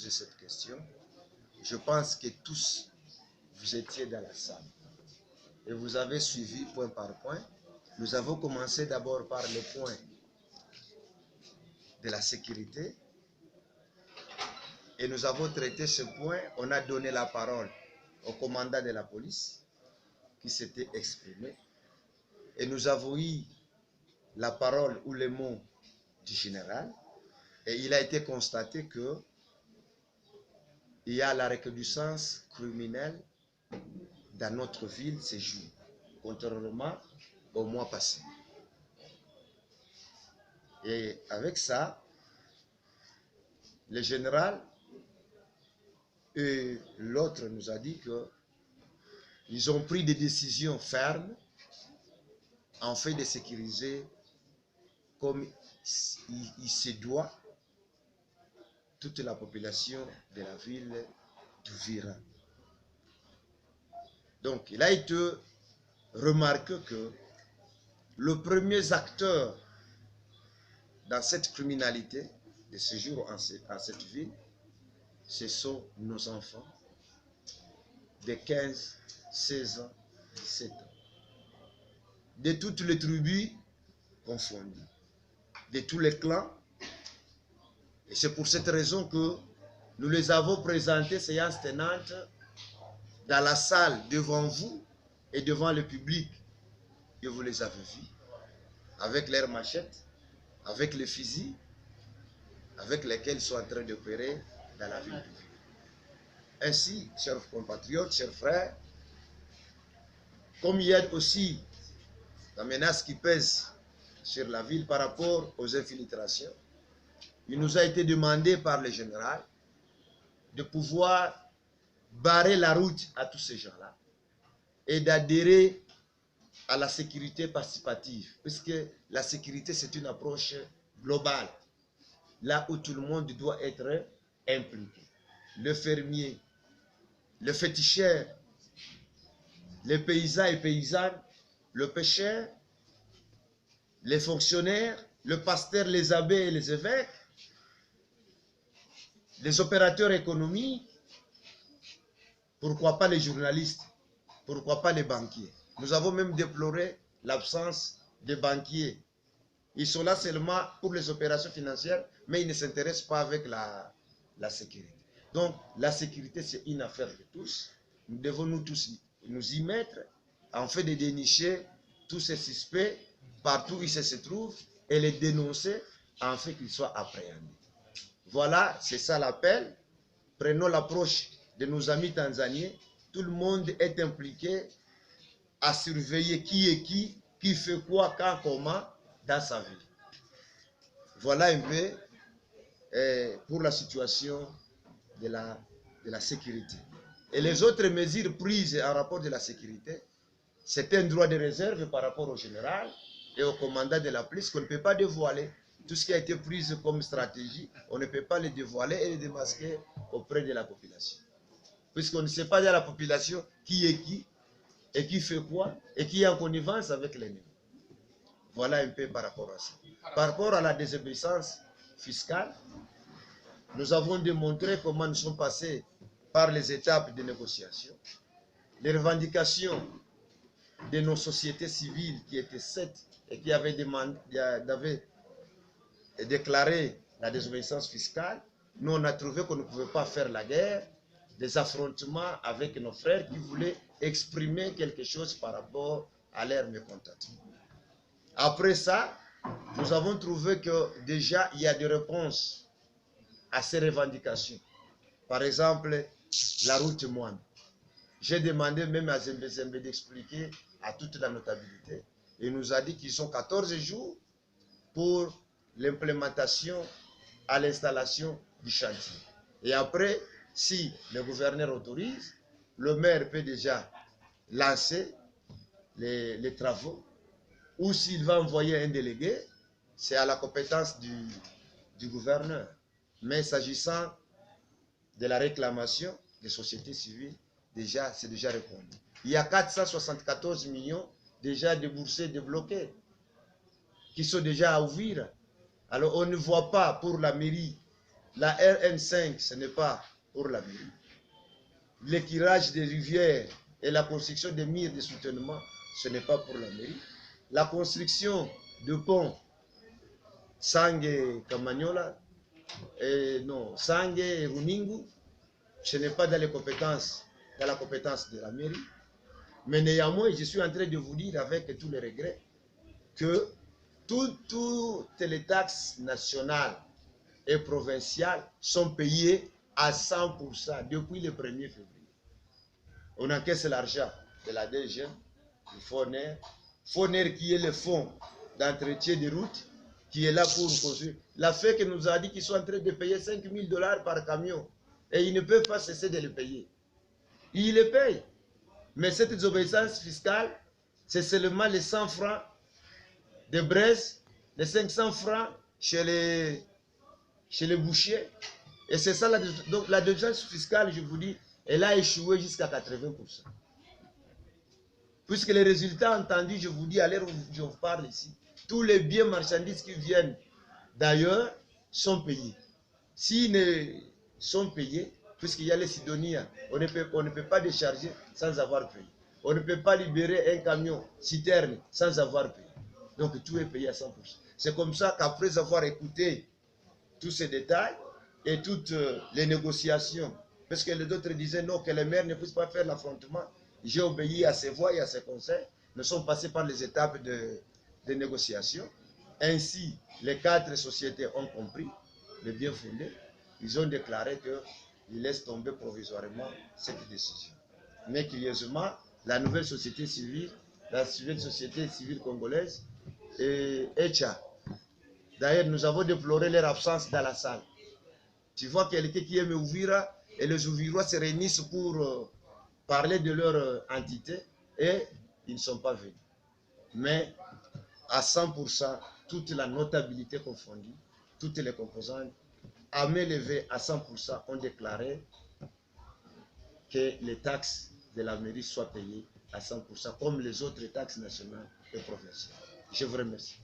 posé cette question, je pense que tous, vous étiez dans la salle. Et vous avez suivi point par point. Nous avons commencé d'abord par le point de la sécurité. Et nous avons traité ce point. On a donné la parole au commandant de la police qui s'était exprimé. Et nous avons eu la parole ou les mots du général. Et il a été constaté que il y a la recrudescence criminelle dans notre ville ces jours, contrairement au mois passé. Et avec ça, le général et l'autre nous a dit qu'ils ont pris des décisions fermes en fait de sécuriser comme il se doit toute la population de la ville d'Uvira. Donc, il a été remarqué que le premier acteur dans cette criminalité de ce jour en cette ville, ce sont nos enfants de 15, 16 ans, 17 ans. De toutes les tribus confondues, de tous les clans. Et c'est pour cette raison que nous les avons présentés, séance tenante, dans la salle devant vous et devant le public. Et vous les avez vus, avec leurs machettes, avec les fusils, avec lesquels ils sont en train d'opérer dans la ville d'Uvira. Ainsi, chers compatriotes, chers frères, comme il y a aussi la menace qui pèse sur la ville par rapport aux infiltrations, il nous a été demandé par le général de pouvoir barrer la route à tous ces gens-là et d'adhérer à la sécurité participative, puisque la sécurité, c'est une approche globale, là où tout le monde doit être impliqué. Le fermier, le féticheur, les paysans et paysannes, le pêcheur, les fonctionnaires, le pasteur, les abbés et les évêques, les opérateurs économiques, pourquoi pas les journalistes, pourquoi pas les banquiers. Nous avons même déploré l'absence des banquiers. Ils sont là seulement pour les opérations financières, mais ils ne s'intéressent pas avec la sécurité. Donc, la sécurité, c'est une affaire de tous. Nous devons nous tous nous y mettre, en fait de dénicher tous ces suspects partout où ils se trouvent et les dénoncer, en fait qu'ils soient appréhendés. Voilà, c'est ça l'appel. Prenons l'approche de nos amis tanzaniens. Tout le monde est impliqué à surveiller qui est qui fait quoi, quand, comment, dans sa vie. Voilà un peu pour la situation de la sécurité. Et les autres mesures prises en rapport de la sécurité, c'est un droit de réserve par rapport au général et au commandant de la police qu'on ne peut pas dévoiler. Tout ce qui a été pris comme stratégie, on ne peut pas le dévoiler et le démasquer auprès de la population. Puisqu'on ne sait pas dans la population qui est qui et qui fait quoi et qui est en connivence avec l'ennemi. Voilà un peu par rapport à ça. Par rapport à la désobéissance fiscale, nous avons démontré comment nous sommes passés par les étapes de négociation. Les revendications de nos sociétés civiles qui étaient 7 et qui avaient déclaré la désobéissance fiscale, nous on a trouvé qu'on ne pouvait pas faire la guerre, des affrontements avec nos frères qui voulaient exprimer quelque chose par rapport à leur mécontentement. Après ça, nous avons trouvé que déjà il y a des réponses à ces revendications. Par exemple, la route moine. J'ai demandé même à Zembe Zembe d'expliquer à toute la notabilité. Il nous a dit qu'ils ont 14 jours pour l'implémentation à l'installation du chantier. Et après, si le gouverneur autorise, le maire peut déjà lancer les travaux. Ou s'il va envoyer un délégué, c'est à la compétence du gouverneur. Mais s'agissant de la réclamation des sociétés civiles, déjà, c'est déjà répondu. Il y a 474 millions déjà déboursés, débloqués, qui sont déjà à ouvrir. Alors on ne voit pas pour la mairie La RN5, ce n'est pas pour la mairie. L'éclairage des rivières et la construction des murs de soutènement, ce n'est pas pour la mairie. La construction de ponts Sangue Kamagnola, non, Sangue et Runingu, ce n'est pas dans la compétence de la mairie. Mais néanmoins, je suis en train de vous dire avec tous les regrets que toutes les taxes nationales et provinciales sont payées à 100% depuis le 1er février. On encaisse l'argent de la DG, du FONER qui est le fonds d'entretien des routes, qui est là pour construire. La FEC nous a dit qu'ils sont en train de payer 5 000 $ par camion et ils ne peuvent pas cesser de le payer. Ils le payent. Mais cette désobéissance fiscale, c'est seulement les 100 francs de Brest, les 500 francs chez les bouchers. Et c'est ça donc la désobéissance fiscale, je vous dis, elle a échoué jusqu'à 80%. Puisque les résultats entendus, je vous dis, à l'heure où je vous parle ici, tous les biens marchandises qui viennent d'ailleurs sont payés. S'ils ne sont payés, puisqu'il y a les Sidoniens, on ne peut pas décharger sans avoir payé. On ne peut pas libérer un camion citerne sans avoir payé. Donc tout est payé à 100%. C'est comme ça qu'après avoir écouté tous ces détails et toutes les négociations, parce que les autres disaient non, que les maires ne puissent pas faire l'affrontement, j'ai obéi à ses voix et à ses conseils. Nous sommes passés par les étapes de négociation. Ainsi, les 4 sociétés ont compris le bien fondé. Ils ont déclaré qu'ils laissent tomber provisoirement cette décision. Mais curieusement, la nouvelle société civile, la nouvelle société civile congolaise, ECHA, d'ailleurs, nous avons déploré leur absence dans la salle. Tu vois quelqu'un qui aime Ouvira et les Ouvirois se réunissent pour parler de leur entité et ils ne sont pas venus. Mais à 100%, toute la notabilité confondue, toutes les composantes, à main levée à 100%, ont déclaré que les taxes de la mairie soient payées à 100%, comme les autres taxes nationales et provinciales. Je vous remercie.